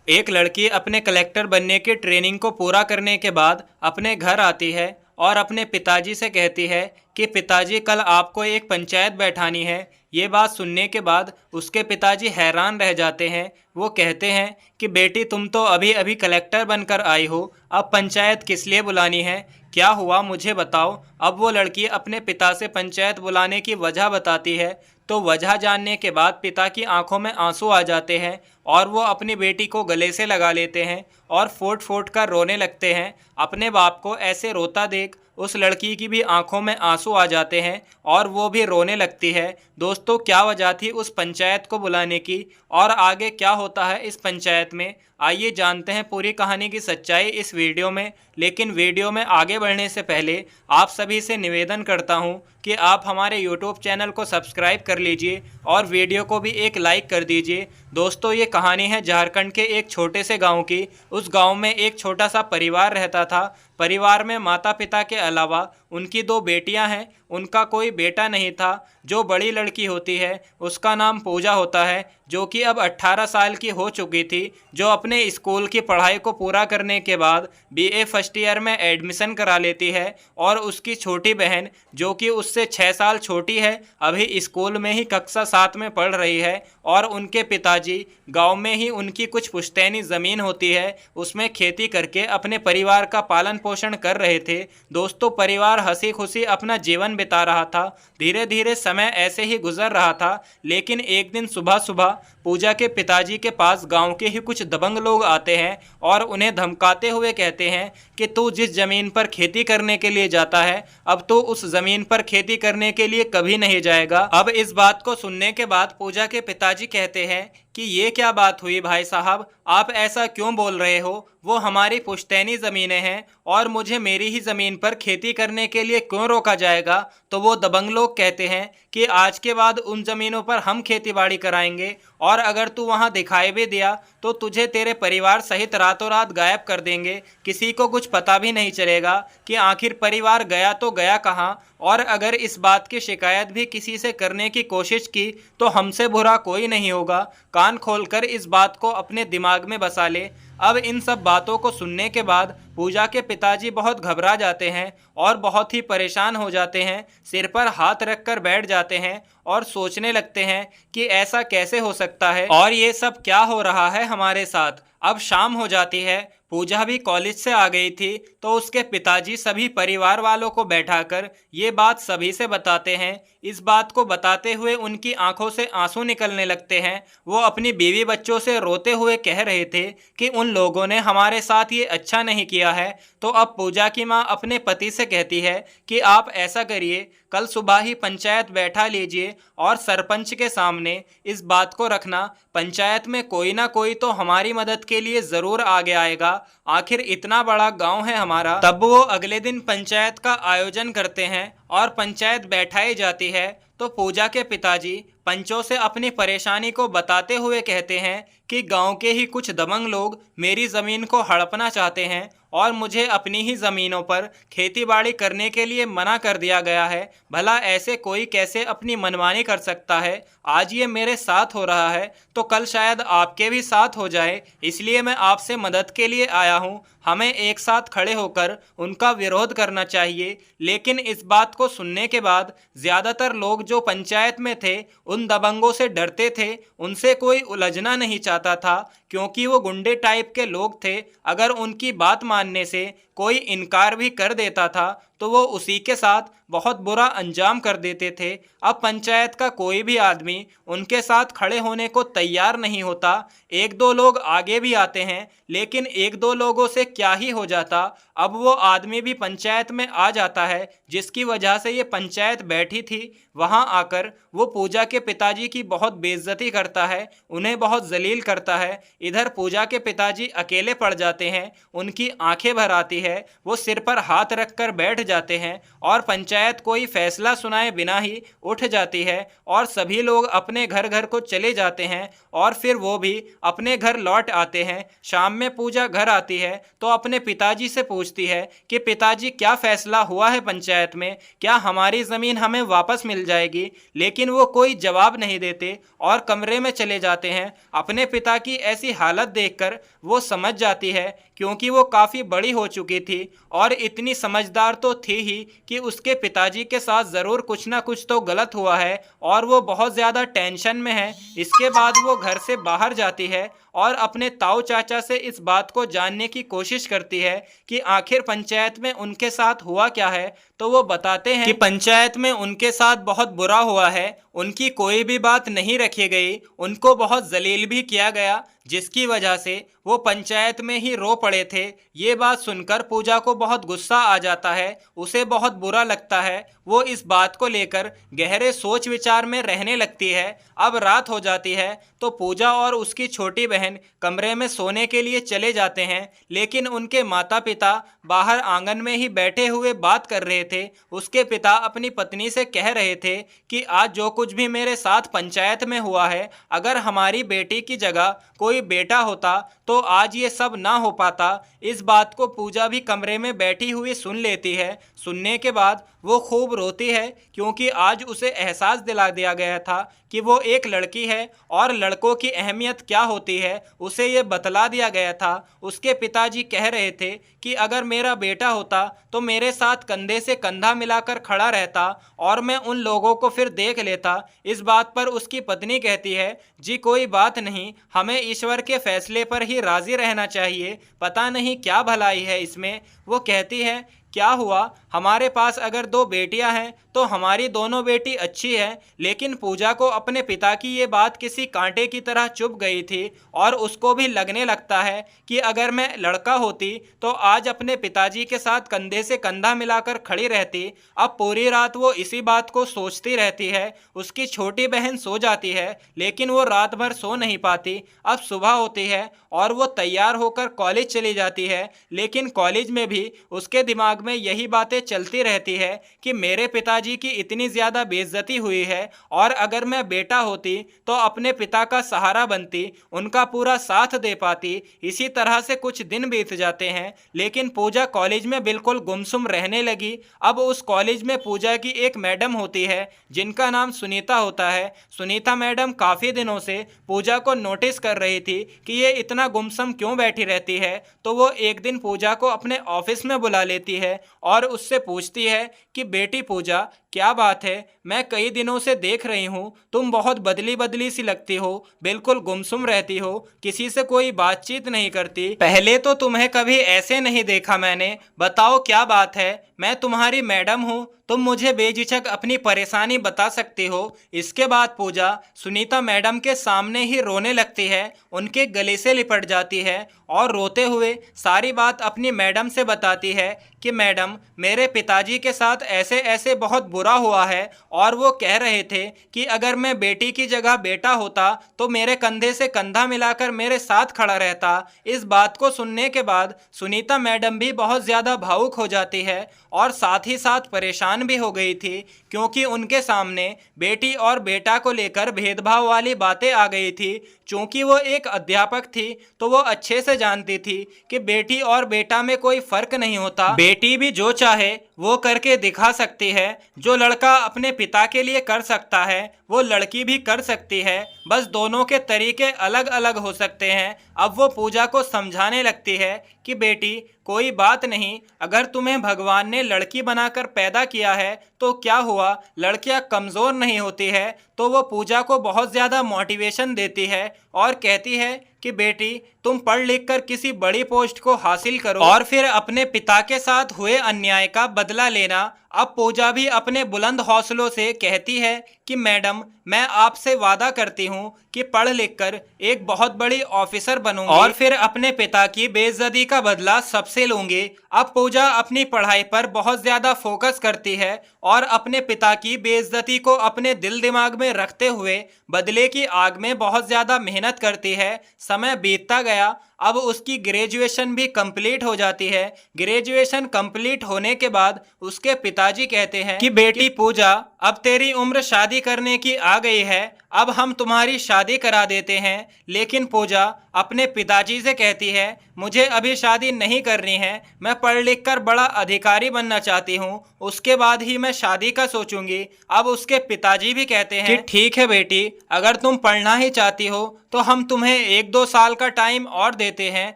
एक लड़की अपने कलेक्टर बनने की ट्रेनिंग को पूरा करने के बाद अपने घर आती है और अपने पिताजी से कहती है कि पिताजी कल आपको एक पंचायत बैठानी है। ये बात सुनने के बाद उसके पिताजी हैरान रह जाते हैं। वो कहते हैं कि बेटी तुम तो अभी अभी कलेक्टर बनकर आई हो, अब पंचायत किस लिए बुलानी है, क्या हुआ मुझे बताओ। अब वो लड़की अपने पिता से पंचायत बुलाने की वजह बताती है। तो वजह जानने के बाद पिता की आंखों में आंसू आ जाते हैं और वो अपनी बेटी को गले से लगा लेते हैं और फूट फूट कर रोने लगते हैं। अपने बाप को ऐसे रोता देख उस लड़की की भी आंखों में आंसू आ जाते हैं और वो भी रोने लगती है। दोस्तों, क्या वजह थी उस पंचायत को बुलाने की और आगे क्या होता है इस पंचायत में, आइए जानते हैं पूरी कहानी की सच्चाई इस वीडियो में। लेकिन वीडियो में आगे बढ़ने से पहले आप सभी से निवेदन करता हूं कि आप हमारे यूट्यूब चैनल को सब्सक्राइब कर लीजिए और वीडियो को भी एक लाइक कर दीजिए। दोस्तों, ये कहानी है झारखंड के एक छोटे से गांव की। उस गांव में एक छोटा सा परिवार रहता था। परिवार में माता पिता के अलावा उनकी दो बेटियां हैं। उनका कोई बेटा नहीं था। जो बड़ी लड़की होती है उसका नाम पूजा होता है, जो कि अब 18 साल की हो चुकी थी, जो अपने स्कूल की पढ़ाई को पूरा करने के बाद बीए फर्स्ट ईयर में एडमिशन करा लेती है। और उसकी छोटी बहन जो कि उससे 6 साल छोटी है, अभी स्कूल में ही कक्षा 7 में पढ़ रही है। और उनके पिताजी गांव में ही उनकी कुछ पुश्तैनी ज़मीन होती है, उसमें खेती करके अपने परिवार का पालन पोषण कर रहे थे। दोस्तों, परिवार हंसी खुशी अपना जीवन बिता रहा था। धीरे धीरे समय ऐसे ही गुजर रहा था। लेकिन एक दिन सुबह सुबह पूजा के पिताजी के पास गांव के ही कुछ दबंग लोग आते हैं और उन्हें धमकाते हुए कहते हैं कि तू जिस ज़मीन पर खेती करने के लिए जाता है, अब तो उस ज़मीन पर खेती करने के लिए कभी नहीं जाएगा। अब इस बात को सुनने के बाद पूजा के पिताजी कहते हैं कि ये क्या बात हुई भाई साहब, आप ऐसा क्यों बोल रहे हो, वो हमारी पुश्तैनी ज़मीनें हैं और मुझे मेरी ही ज़मीन पर खेती करने के लिए क्यों रोका जाएगा। तो वो दबंग लोग कहते हैं कि आज के बाद उन ज़मीनों पर हम खेती बाड़ी कराएंगे और अगर तू वहाँ दिखाई भी दिया तो तुझे तेरे परिवार सहित रातों रात गायब कर देंगे। किसी को कुछ पता भी नहीं चलेगा कि आखिर परिवार गया तो गया कहाँ। और अगर इस बात की शिकायत भी किसी से करने की कोशिश की तो हमसे बुरा कोई नहीं होगा। कान खोलकर इस बात को अपने दिमाग में बसा ले। अब इन सब बातों को सुनने के बाद पूजा के पिताजी बहुत घबरा जाते हैं और बहुत ही परेशान हो जाते हैं। सिर पर हाथ रखकर बैठ जाते हैं और सोचने लगते हैं कि ऐसा कैसे हो सकता है और ये सब क्या हो रहा है हमारे साथ। अब शाम हो जाती है। पूजा भी कॉलेज से आ गई थी तो उसके पिताजी सभी परिवार वालों को बैठाकर ये बात सभी से बताते हैं। इस बात को बताते हुए उनकी आंखों से आंसू निकलने लगते हैं। वो अपनी बीवी बच्चों से रोते हुए कह रहे थे कि उन लोगों ने हमारे साथ ये अच्छा नहीं किया है। तो अब पूजा की माँ अपने पति से कहती है कि आप ऐसा करिए, कल सुबह ही पंचायत बैठा लीजिए और सरपंच के सामने इस बात को रखना। पंचायत में कोई ना कोई तो हमारी मदद के लिए ज़रूर आगे आएगा, आखिर इतना बड़ा गांव है हमारा। तब वो अगले दिन पंचायत का आयोजन करते हैं और पंचायत बैठाई जाती है। तो पूजा के पिताजी पंचों से अपनी परेशानी को बताते हुए कहते हैं कि गांव के ही कुछ दबंग लोग मेरी ज़मीन को हड़पना चाहते हैं और मुझे अपनी ही ज़मीनों पर खेतीबाड़ी करने के लिए मना कर दिया गया है। भला ऐसे कोई कैसे अपनी मनमानी कर सकता है। आज ये मेरे साथ हो रहा है तो कल शायद आपके भी साथ हो जाए, इसलिए मैं आपसे मदद के लिए आया हूँ। हमें एक साथ खड़े होकर उनका विरोध करना चाहिए। लेकिन इस बात को सुनने के बाद ज़्यादातर लोग जो पंचायत में थे उन दबंगों से डरते थे। उनसे कोई उलझना नहीं चाहता था क्योंकि वो गुंडे टाइप के लोग थे। अगर उनकी बात मानने से कोई इनकार भी कर देता था तो वो उसी के साथ बहुत बुरा अंजाम कर देते थे। अब पंचायत का कोई भी आदमी उनके साथ खड़े होने को तैयार नहीं होता। एक दो लोग आगे भी आते हैं लेकिन एक दो लोगों से क्या ही हो जाता। अब वो आदमी भी पंचायत में आ जाता है जिसकी वजह से ये पंचायत बैठी थी। वहाँ आकर वो पूजा के पिताजी की बहुत बेइज्जती करता है, उन्हें बहुत जलील करता है। इधर पूजा के पिताजी अकेले पड़ जाते हैं, उनकी आंखें भर आती है, वो सिर पर हाथ रखकर बैठ जाते हैं और पंचायत कोई फैसला सुनाए बिना ही उठ जाती है और सभी लोग अपने घर घर को चले जाते हैं और फिर वो भी अपने घर लौट आते हैं। शाम में पूजा घर आती है तो अपने पिताजी से पूछती पूछती है कि पिताजी क्या फैसला हुआ है पंचायत में, क्या हमारी ज़मीन हमें वापस मिल जाएगी। लेकिन वो कोई जवाब नहीं देते और कमरे में चले जाते हैं। अपने पिता की ऐसी हालत देखकर वो समझ जाती है, क्योंकि वो काफ़ी बड़ी हो चुकी थी और इतनी समझदार तो थी ही कि उसके पिताजी के साथ ज़रूर कुछ ना कुछ तो गलत हुआ है और वो बहुत ज़्यादा टेंशन में है। इसके बाद वो घर से बाहर जाती है और अपने ताऊ चाचा से इस बात को जानने की कोशिश करती है कि आखिर पंचायत में उनके साथ हुआ क्या है। तो वो बताते हैं कि पंचायत में उनके साथ बहुत बुरा हुआ है, उनकी कोई भी बात नहीं रखी गई, उनको बहुत जलील भी किया गया, जिसकी वजह से वो पंचायत में ही रो पड़े थे। ये बात सुनकर पूजा को बहुत गुस्सा आ जाता है, उसे बहुत बुरा लगता है। वो इस बात को लेकर गहरे सोच विचार में रहने लगती है। अब रात हो जाती है तो पूजा और उसकी छोटी बहन कमरे में सोने के लिए चले जाते हैं, लेकिन उनके माता पिता बाहर आंगन में ही बैठे हुए बात कर रहे थे। उसके पिता अपनी पत्नी से कह रहे थे कि आज जो कुछ भी मेरे साथ पंचायत में हुआ है, अगर हमारी बेटी की जगह कोई बेटा होता तो आज ये सब ना हो पाता। इस बात को पूजा भी कमरे में बैठी हुई सुन लेती है। सुनने के बाद वो खूब रोती है, क्योंकि आज उसे एहसास दिला दिया गया था कि वो एक लड़की है और लड़कों की अहमियत क्या होती है, उसे ये बतला दिया गया था। उसके पिताजी कह रहे थे कि अगर मेरा बेटा होता तो मेरे साथ कंधे से कंधा मिलाकर खड़ा रहता और मैं उन लोगों को फिर देख लेता। इस बात पर उसकी पत्नी कहती है, जी कोई बात नहीं, हमें ईश्वर के फैसले पर ही राज़ी रहना चाहिए, पता नहीं क्या भलाई है इसमें। वो कहती है, क्या हुआ, हमारे पास अगर दो बेटियां हैं तो हमारी दोनों बेटी अच्छी है। लेकिन पूजा को अपने पिता की ये बात किसी कांटे की तरह चुभ गई थी और उसको भी लगने लगता है कि अगर मैं लड़का होती तो आज अपने पिताजी के साथ कंधे से कंधा मिलाकर खड़ी रहती। अब पूरी रात वो इसी बात को सोचती रहती है। उसकी छोटी बहन सो जाती है, लेकिन वो रात भर सो नहीं पाती। अब सुबह होती है और वो तैयार होकर कॉलेज चली जाती है, लेकिन कॉलेज में भी उसके दिमाग में यही बातें चलती रहती है कि मेरे पिताजी की इतनी ज़्यादा बेइज्जती हुई है और अगर मैं बेटा होती तो अपने पिता का सहारा बनती, उनका पूरा साथ दे पाती। इसी तरह से कुछ दिन बीत जाते हैं, लेकिन पूजा कॉलेज में बिल्कुल गुमसुम रहने लगी। अब उस कॉलेज में पूजा की एक मैडम होती है जिनका नाम सुनीता होता है। सुनीता मैडम काफ़ी दिनों से पूजा को नोटिस कर रही थी कि ये इतना गुमसुम क्यों बैठी रहती है। तो वो एक दिन पूजा को अपने ऑफिस में बुला लेती है और उससे पूछती है कि बेटी पूजा, क्या बात है, मैं कई दिनों से देख रही हूँ तुम बहुत बदली बदली सी लगती हो, बिल्कुल गुमसुम रहती हो, किसी से कोई बातचीत नहीं करती, पहले तो तुम्हें कभी ऐसे नहीं देखा मैंने, बताओ क्या बात है। मैं तुम्हारी मैडम हूँ, तुम मुझे बेझिझक अपनी परेशानी बता सकती हो। इसके बाद पूजा सुनीता मैडम के सामने ही रोने लगती है, उनके गले से लिपट जाती है और रोते हुए सारी बात अपनी मैडम से बताती है कि मैडम, मेरे पिताजी के साथ ऐसे ऐसे बहुत बुरा हुआ है और वो कह रहे थे कि अगर मैं बेटी की जगह बेटा होता तो मेरे कंधे से कंधा मिलाकर मेरे साथ खड़ा रहता। इस बात को सुनने के बाद सुनीता मैडम भी बहुत ज़्यादा भावुक हो जाती है और साथ ही साथ परेशान भी हो गई थी, क्योंकि उनके सामने बेटी और बेटा को लेकर भेदभाव वाली बातें आ गई थी। चूँकि वो एक अध्यापक थी तो वो अच्छे से जानती थी कि बेटी और बेटा में कोई फ़र्क नहीं होता, बेटी भी जो चाहे वो करके दिखा सकती है, जो लड़का अपने पिता के लिए कर सकता है वो लड़की भी कर सकती है, बस दोनों के तरीके अलग अलग हो सकते हैं। अब वो पूजा को समझाने लगती है कि बेटी कोई बात नहीं, अगर तुम्हें भगवान ने लड़की बनाकर पैदा किया है तो क्या हुआ, लड़कियां कमज़ोर नहीं होती है। तो वो पूजा को बहुत ज़्यादा मोटिवेशन देती है और कहती है कि बेटी तुम पढ़ लिख कर किसी बड़ी पोस्ट को हासिल करो और फिर अपने पिता के साथ हुए अन्याय का बदला लेना। अब पूजा भी अपने बुलंद हौसलों से कहती है कि मैडम, मैं आपसे वादा करती हूँ कि पढ़ लिख कर एक बहुत बड़ी ऑफिसर बनूंगी और फिर अपने पिता की बेइज्जती का बदला सबसे लूंगी। अब पूजा अपनी पढ़ाई पर बहुत ज़्यादा फोकस करती है और अपने पिता की बेइज्जती को अपने दिल दिमाग में रखते हुए बदले की आग में बहुत ज़्यादा मेहनत करती है। समय बीतता गया, अब उसकी ग्रेजुएशन भी कंप्लीट हो जाती है। ग्रेजुएशन कंप्लीट होने के बाद उसके पिताजी कहते हैं कि बेटी पूजा, अब तेरी उम्र शादी करने की आ गई है, अब हम तुम्हारी शादी करा देते हैं। लेकिन पूजा अपने पिताजी से कहती है, मुझे अभी शादी नहीं करनी है, मैं पढ़ लिख कर बड़ा अधिकारी बनना चाहती हूँ, उसके बाद ही मैं शादी का सोचूंगी। अब उसके पिताजी भी कहते हैं कि ठीक है बेटी, अगर तुम पढ़ना ही चाहती हो तो हम तुम्हें 1-2 साल का टाइम और देते हैं,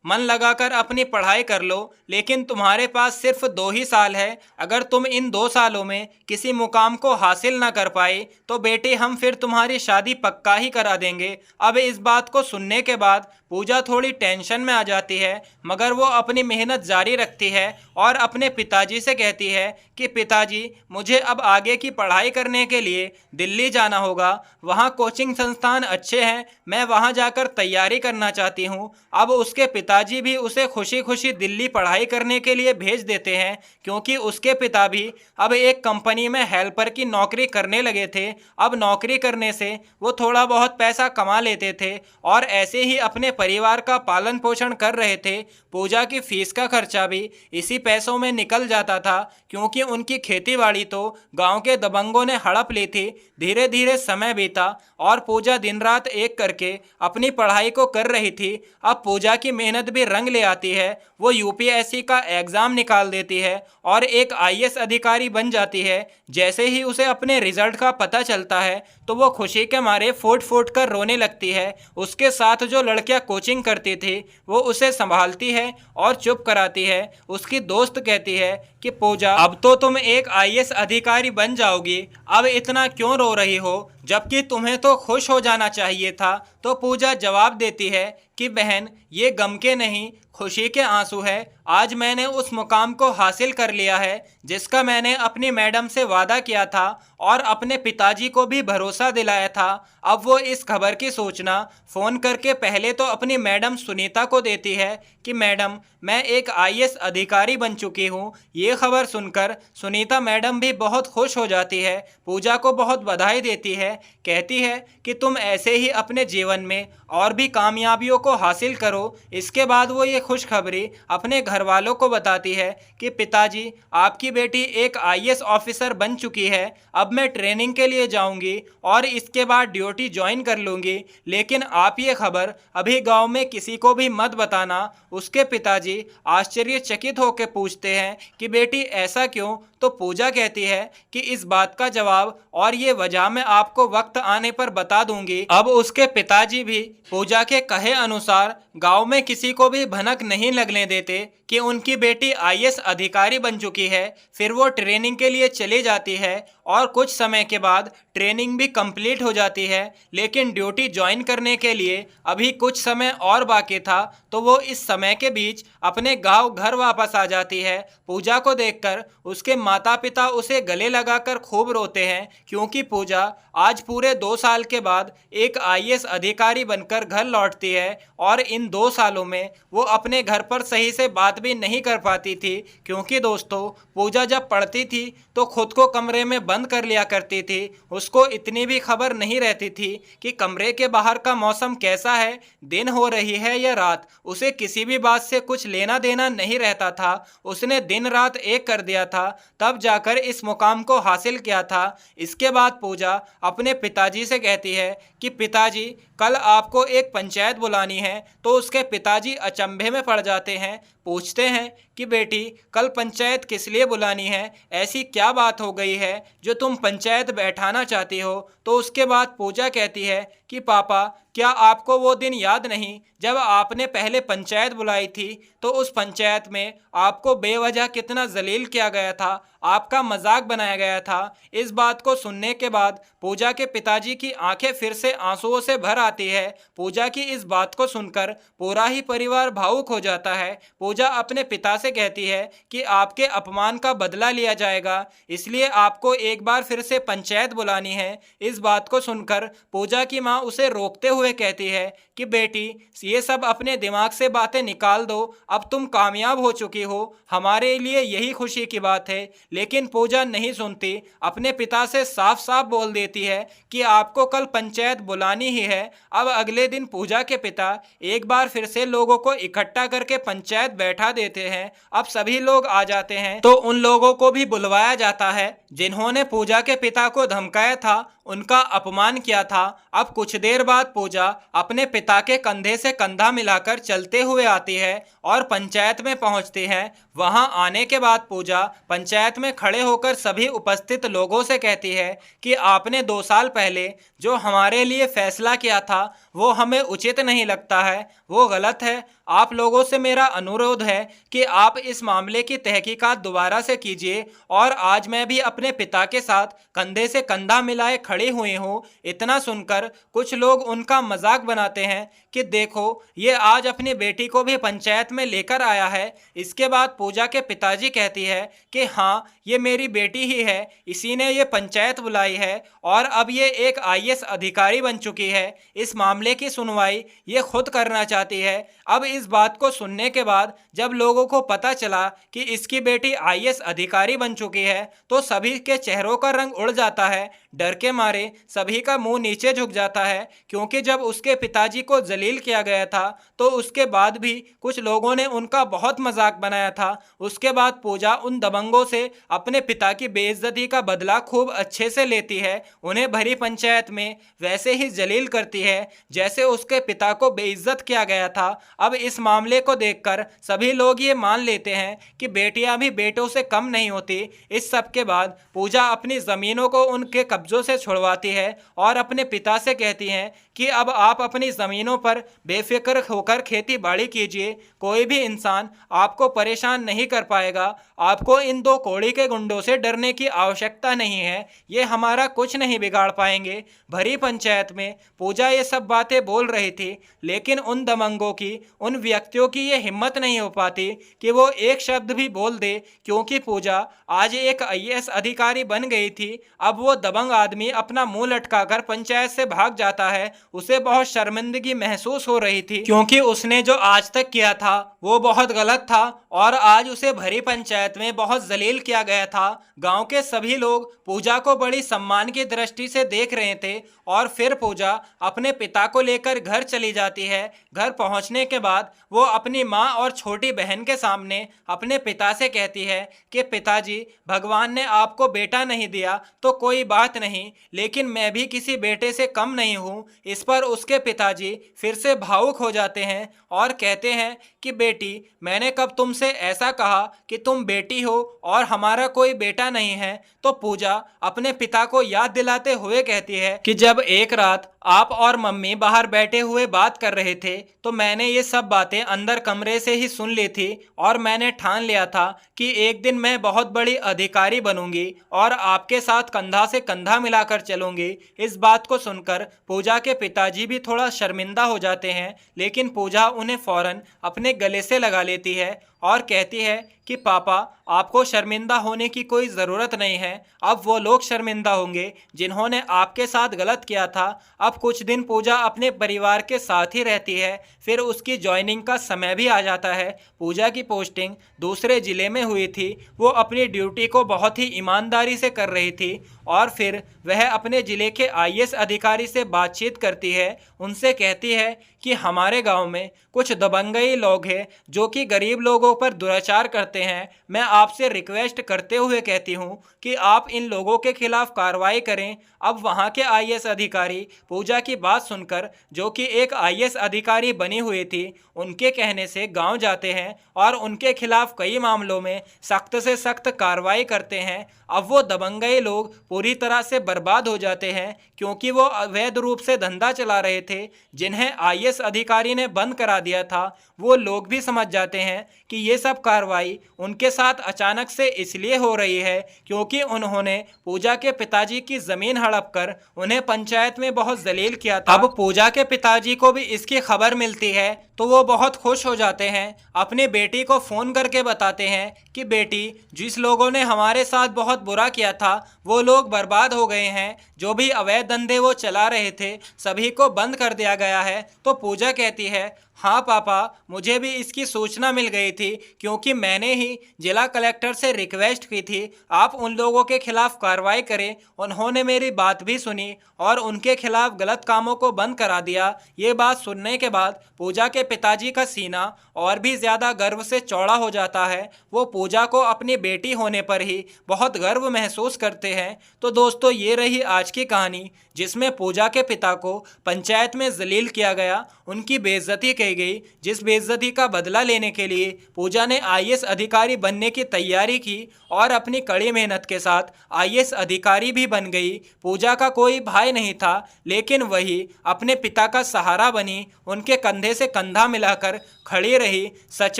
मन लगाकर अपनी पढ़ाई कर लो। लेकिन तुम्हारे पास सिर्फ 2 ही साल है, अगर तुम इन 2 सालों में किसी मुकाम को हासिल ना कर पाए तो बेटी हम फिर तुम्हारी शादी पक्का ही करा देंगे। अब इस बात को सुनने के बाद पूजा थोड़ी टेंशन में आ जाती है, मगर वो अपनी मेहनत जारी रखती है और अपने पिताजी से कहती है कि पिताजी, मुझे अब आगे की पढ़ाई करने के लिए दिल्ली जाना होगा, वहाँ कोचिंग संस्थान अच्छे हैं, मैं वहाँ जाकर तैयारी करना चाहती हूँ। अब उसके पिताजी भी उसे खुशी खुशी दिल्ली पढ़ाई करने के लिए भेज देते हैं, क्योंकि उसके पिता भी अब एक कंपनी में हेल्पर की नौकरी करने लगे थे। अब नौकरी करने से वो थोड़ा बहुत पैसा कमा लेते थे और ऐसे ही अपने परिवार का पालन पोषण कर रहे थे। पूजा की फीस का खर्चा भी इसी पैसों में निकल जाता था, क्योंकि उनकी खेतीबाड़ी तो गांव के दबंगों ने हड़प ली थी। धीरे धीरे समय बीता और पूजा दिन रात एक करके अपनी पढ़ाई को कर रही थी। अब पूजा की मेहनत भी रंग ले आती है, वो यूपीएससी का एग्ज़ाम निकाल देती है और एक आईएएस अधिकारी बन जाती है। जैसे ही उसे अपने रिजल्ट का पता चलता है तो वो खुशी के मारे फूट फूट कर रोने लगती है। उसके साथ जो लड़कियां कोचिंग करती थी वो उसे संभालती है और चुप कराती है। उसकी दोस्त कहती है कि पूजा, अब तो तुम एक आईएएस अधिकारी बन जाओगी, अब इतना क्यों रो रही हो, जबकि तुम्हें तो खुश हो जाना चाहिए था। तो पूजा जवाब देती है कि बहन, ये गम के नहीं, खुशी के आंसू है। आज मैंने उस मुकाम को हासिल कर लिया है जिसका मैंने अपनी मैडम से वादा किया था और अपने पिताजी को भी भरोसा दिलाया था। अब वो इस खबर की सूचना फ़ोन करके पहले तो अपनी मैडम सुनीता को देती है कि मैडम, मैं एक आईएएस अधिकारी बन चुकी हूँ। ये खबर सुनकर सुनीता मैडम भी बहुत खुश हो जाती है, पूजा को बहुत बधाई देती है, कहती है कि तुम ऐसे ही अपने जीवन में और भी कामयाबियों को हासिल करो। इसके बाद वो ये खुशखबरी अपने घर वालों को बताती है कि पिताजी, आपकी बेटी एक आईएएस ऑफिसर बन चुकी है, अब मैं ट्रेनिंग के लिए जाऊंगी और इसके बाद ड्यूटी ज्वाइन कर लूंगी, लेकिन आप ये खबर अभी गांव में किसी को भी मत बताना। उसके पिताजी आश्चर्यचकित होकर पूछते हैं कि बेटी ऐसा क्यों? तो पूजा कहती है कि इस बात का जवाब और ये वजह मैं आपको वक्त आने पर बता दूंगी। अब उसके पिताजी भी पूजा के कहे अनुसार गांव में किसी को भी भनक नहीं लगने देते कि उनकी बेटी आईएएस अधिकारी बन चुकी है। फिर वो ट्रेनिंग के लिए चली जाती है और कुछ समय के बाद ट्रेनिंग भी कंप्लीट हो जाती है, लेकिन ड्यूटी ज्वाइन करने के लिए अभी कुछ समय और बाकी था। तो वो इस समय के बीच अपने गांव घर वापस आ जाती है। पूजा को देखकर उसके माता पिता उसे गले लगाकर खूब रोते हैं, क्योंकि पूजा आज पूरे 2 साल के बाद एक आईएएस अधिकारी बनकर घर लौटती है और इन 2 सालों में वो अपने घर पर सही से बात भी नहीं कर पाती थी, क्योंकि दोस्तों, पूजा जब पढ़ती थी तो खुद को कमरे में बंद कर लिया करती थी। उसको इतनी भी खबर नहीं रहती थी कि कमरे के बाहर का मौसम कैसा है, दिन हो रही है या रात। उसे किसी भी बात से कुछ लेना देना नहीं रहता था। उसने दिन रात एक कर दिया था, तब जाकर इस मुकाम को हासिल किया था। इसके बाद पूजा अपने पिताजी से कहती है कि पिताजी, कल आपको एक पंचायत बुलानी है। तो उसके पिताजी अचंभे में पड़ जाते हैं, पूछते हैं कि बेटी, कल पंचायत किस लिए बुलानी है? ऐसी क्या बात हो गई है जो तुम पंचायत बैठाना चाहती हो? तो उसके बाद पूजा कहती है कि पापा, क्या आपको वो दिन याद नहीं जब आपने पहले पंचायत बुलाई थी? तो उस पंचायत में आपको बेवजह कितना जलील किया गया था, आपका मजाक बनाया गया था। इस बात को सुनने के बाद पूजा के पिताजी की आंखें फिर से आंसुओं से भर आती है। पूजा की इस बात को सुनकर पूरा ही परिवार भावुक हो जाता है। पूजा अपने पिता से कहती है कि आपके अपमान का बदला लिया जाएगा, इसलिए आपको एक बार फिर से पंचायत बुलानी है। इस बात को सुनकर पूजा की माँ उसे रोकते हुए कहती है कि बेटी, ये सब अपने दिमाग से बातें निकाल दो, अब तुम कामयाब हो चुकी हो, हमारे लिए यही खुशी की बात है। लेकिन पूजा नहीं सुनती, अपने पिता से साफ साफ बोल देती है कि आपको कल पंचायत बुलानी ही है। अब अगले दिन पूजा के पिता एक बार फिर से लोगों को इकट्ठा करके पंचायत बैठा देते हैं। अब सभी लोग आ जाते हैं तो उन लोगों को भी बुलवाया जाता है जिन्होंने पूजा के पिता को धमकाया था। उनका अपमान किया था। अब कुछ देर बाद पूजा अपने पिता के कंधे से कंधा मिलाकर चलते हुए आती है और पंचायत में पहुंचती है। वहां आने के बाद पूजा पंचायत में खड़े होकर सभी उपस्थित लोगों से कहती है कि आपने 2 साल पहले जो हमारे लिए फैसला किया था वो हमें उचित नहीं लगता है, वो गलत है। आप लोगों से मेरा अनुरोध है कि आप इस मामले की तहकीकात दोबारा से कीजिए और आज मैं भी अपने पिता के साथ कंधे से कंधा मिलाए खड़ी हुई हूँ। इतना सुनकर कुछ लोग उनका मजाक बनाते हैं कि देखो ये आज अपनी बेटी को भी पंचायत में लेकर आया है। इसके बाद पूजा के पिताजी कहती है कि हाँ ये मेरी बेटी ही है, इसी ने ये पंचायत बुलाई है और अब ये एक आईएएस अधिकारी बन चुकी है। इस मामले की सुनवाई ये खुद करना चाहती है। अब इस बात को सुनने के बाद जब लोगों को पता चला कि इसकी बेटी आईएएस अधिकारी बन चुकी है तो सभी के चेहरों का रंग उड़ जाता है। डर के मारे सभी का मुंह नीचे झुक जाता है, क्योंकि जब उसके पिताजी को जलील किया गया था तो उसके बाद भी कुछ लोगों ने उनका बहुत मजाक बनाया था। उसके बाद पूजा उन दबंगों से अपने पिता की बेइज्जती का बदला खूब अच्छे से लेती है। उन्हें भरी पंचायत में वैसे ही जलील करती है जैसे उसके पिता को बेइज्जत किया गया था। अब इस मामले को देखकर सभी लोग ये मान लेते हैं कि बेटियां भी बेटों से कम नहीं होती। इस सब के बाद पूजा अपनी ज़मीनों को उनके कब्जों से छुड़वाती है और अपने पिता से कहती हैं कि अब आप अपनी ज़मीनों पर बेफिक्र होकर खेती बाड़ी कीजिए, कोई भी इंसान आपको परेशान नहीं कर पाएगा। आपको इन 2 कौड़ी के गुंडों से डरने की आवश्यकता नहीं है, ये हमारा कुछ नहीं बिगाड़ पाएंगे। भरी पंचायत में पूजा ये सब बातें बोल रही थी, लेकिन उन दबंगों की, उन व्यक्तियों की ये हिम्मत नहीं हो पाती कि वो एक शब्द भी बोल दे, क्योंकि पूजा आज एक आईएएस अधिकारी बन गई थी। अब वो दबंग आदमी अपना मुंह लटकाकर पंचायत से भाग जाता है। उसे बहुत शर्मिंदगी महसूस हो रही थी, क्योंकि उसने जो आज तक किया था वो बहुत गलत था और आज उसे भरी पंचायत में बहुत जलील किया गया था। गांव के सभी लोग पूजा को बड़ी सम्मान की दृष्टि से देख रहे थे और फिर पूजा अपने पिता को लेकर घर चली जाती है। घर पहुंचने के बाद वो अपनी माँ और छोटी बहन के सामने अपने पिता से कहती है कि पिताजी, भगवान ने आपको बेटा नहीं दिया तो कोई बात नहीं, लेकिन मैं भी किसी बेटे से कम नहीं हूँ। इस पर उसके पिताजी फिर से भावुक हो जाते हैं और कहते हैं कि बेटी, मैंने कब तुमसे ऐसा कहा कि तुम बेटी हो और हमारा कोई बेटा नहीं है। तो पूजा अपने पिता को याद दिलाते हुए कहती है कि जब एक रात आप और मम्मी बाहर बैठे हुए बात कर रहे थे तो मैंने ये सब बातें अंदर कमरे से ही सुन ली थी और मैंने ठान लिया था कि एक दिन मैं बहुत बड़ी अधिकारी बनूंगी और आपके साथ कंधा से कंधा मिलाकर चलूंगी। इस बात को सुनकर पूजा के पिताजी भी थोड़ा शर्मिंदा हो जाते हैं, लेकिन पूजा उन्हें फौरन अपने गले से लगा लेती है और कहती है कि पापा, आपको शर्मिंदा होने की कोई ज़रूरत नहीं है। अब वो लोग शर्मिंदा होंगे जिन्होंने आपके साथ गलत किया था। अब कुछ दिन पूजा अपने परिवार के साथ ही रहती है। फिर उसकी ज्वाइनिंग का समय भी आ जाता है। पूजा की पोस्टिंग दूसरे ज़िले में हुई थी। वो अपनी ड्यूटी को बहुत ही ईमानदारी से कर रही थी और फिर वह अपने ज़िले के आईएएस अधिकारी से बातचीत करती है। उनसे कहती है कि हमारे गांव में कुछ दबंगई लोग हैं जो कि गरीब लोगों पर दुराचार करते हैं। मैं आपसे रिक्वेस्ट करते हुए कहती हूं कि आप इन लोगों के खिलाफ कार्रवाई करें। अब वहां के आईएएस अधिकारी पूजा की बात सुनकर, जो कि एक आईएएस अधिकारी बनी हुई थी, उनके कहने से गांव जाते हैं और उनके खिलाफ कई मामलों में सख्त से सख्त कार्रवाई करते हैं। अब वो दबंगई लोग पूरी तरह से बर्बाद हो जाते हैं, क्योंकि वो अवैध रूप से धंधा चला रहे थे जिन्हें आईएएस अधिकारी ने बंद करा दिया था। वो लोग भी समझ जाते हैं कि ये सब कार्रवाई उनके साथ अचानक से इसलिए हो रही है क्योंकि उन्होंने पूजा के पिताजी की ज़मीन हड़प कर उन्हें पंचायत में बहुत जलील किया था। अब पूजा के पिताजी को भी इसकी खबर मिलती है तो वो बहुत खुश हो जाते हैं। अपनी बेटी को फ़ोन करके बताते हैं कि बेटी, जिस लोगों ने हमारे साथ बहुत बुरा किया था वो लोग बर्बाद हो गए हैं। जो भी अवैध धंधे वो चला रहे थे सभी को बंद कर दिया गया है। तो पूजा कहती है, हाँ पापा, मुझे भी इसकी सूचना मिल गई थी, क्योंकि मैंने ही जिला कलेक्टर से रिक्वेस्ट की थी आप उन लोगों के खिलाफ कार्रवाई करें। उन्होंने मेरी बात भी सुनी और उनके खिलाफ गलत कामों को बंद करा दिया। ये बात सुनने के बाद पूजा के पिताजी का सीना और भी ज़्यादा गर्व से चौड़ा हो जाता है। वो पूजा को अपनी बेटी होने पर ही बहुत गर्व महसूस करते हैं। तो दोस्तों, ये रही आज की कहानी, जिसमें पूजा के पिता को पंचायत में जलील किया गया, उनकी बेइज्जती की गई। जिस बेइज्जती का बदला लेने के लिए पूजा ने आईएएस अधिकारी बनने की तैयारी की और अपनी कड़ी मेहनत के साथ आईएएस अधिकारी भी बन गई। पूजा का कोई भाई नहीं था, लेकिन वही अपने पिता का सहारा बनी, उनके कंधे से कंधा मिलाकर खड़ी रही। सच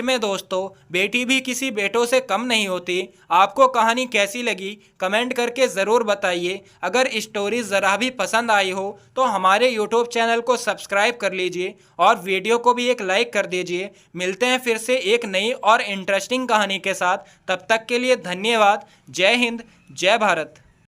में दोस्तों, बेटी भी किसी बेटों से कम नहीं होती। आपको कहानी कैसी लगी कमेंट करके ज़रूर बताइए। अगर स्टोरी ज़रा भी पसंद आई हो तो हमारे यूट्यूब चैनल को सब्सक्राइब कर लीजिए और वीडियो को भी एक लाइक कर दीजिए। मिलते हैं फिर से एक नई और इंटरेस्टिंग कहानी के साथ। तब तक के लिए धन्यवाद। जय हिंद, जय भारत।